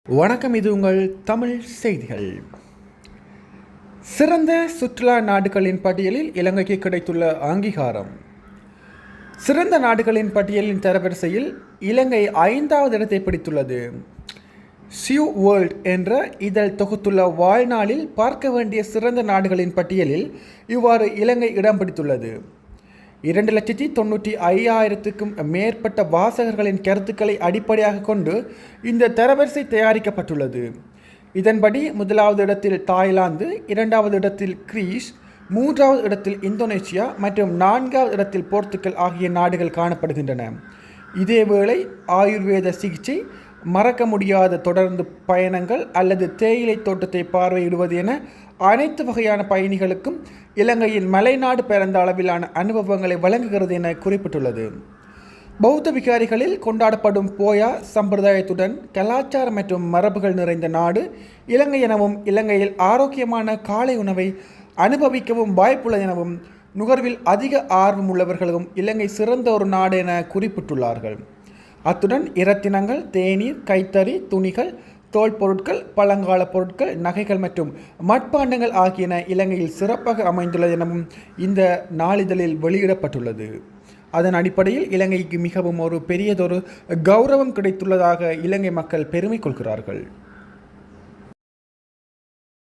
வணக்கம், இது உங்கள் தமிழ் செய்திகள். சிறந்த சுற்றுலா நாடுகளின் பட்டியலில் இலங்கைக்கு கிடைத்துள்ள அங்கீகாரம். சிறந்த நாடுகளின் பட்டியலின் தரவரிசையில் இலங்கை 5வது இடத்தை பிடித்துள்ளது. சியூ வேர்ல்ட் என்ற இதழ் தொகுத்துள்ள வாழ்நாளில் பார்க்க வேண்டிய சிறந்த நாடுகளின் பட்டியலில் இவ்வாறு இலங்கை இடம் பிடித்துள்ளது. 2,95,000க்கும் மேற்பட்ட வாசகர்களின் கருத்துக்களை அடிப்படையாக கொண்டு இந்த தரவரிசை தயாரிக்கப்பட்டுள்ளது. இதன்படி 1வது இடத்தில் தாய்லாந்து, 2வது இடத்தில் கிரீஸ், 3வது இடத்தில் இந்தோனேசியா மற்றும் 4வது இடத்தில் போர்த்துகல் ஆகிய நாடுகள் காணப்படுகின்றன. இதேவேளை ஆயுர்வேத சிகிச்சை, மறக்க முடியாத தொடர்ந்து பயணங்கள் அல்லது தேயிலை தோட்டத்தை பார்வையிடுவது என அனைத்து வகையான பயணிகளுக்கும் இலங்கையின் மலைநாடு பிறந்த அளவிலான அனுபவங்களை வழங்குகிறது என குறிப்பிட்டுள்ளது. பௌத்த விகாரிகளில் கொண்டாடப்படும் போயா சம்பிரதாயத்துடன் கலாச்சாரம் மற்றும் மரபுகள் நிறைந்த நாடு இலங்கை எனவும், இலங்கையில் ஆரோக்கியமான காலை உணவை அனுபவிக்கவும் வாய்ப்புள்ளது எனவும், நுகர்வில் அதிக ஆர்வம் உள்ளவர்களும் இலங்கை சிறந்த ஒரு நாடு என குறிப்பிட்டுள்ளார்கள். அத்துடன் இரத்தினங்கள், தேநீர், கைத்தறி, துணிகள், தோல் பொருட்கள், பழங்கால பொருட்கள், நகைகள் மற்றும் மட்பாண்டங்கள் ஆகியன இலங்கையில் சிறப்பாக அமைந்துள்ளது எனவும் இந்த நாளிதழில் வெளியிடப்பட்டுள்ளது. அதன் அடிப்படையில் இலங்கைக்கு மிகவும் ஒரு பெரியதொரு கௌரவம் கிடைத்துள்ளதாக இலங்கை மக்கள் பெருமை கொள்கிறார்கள்.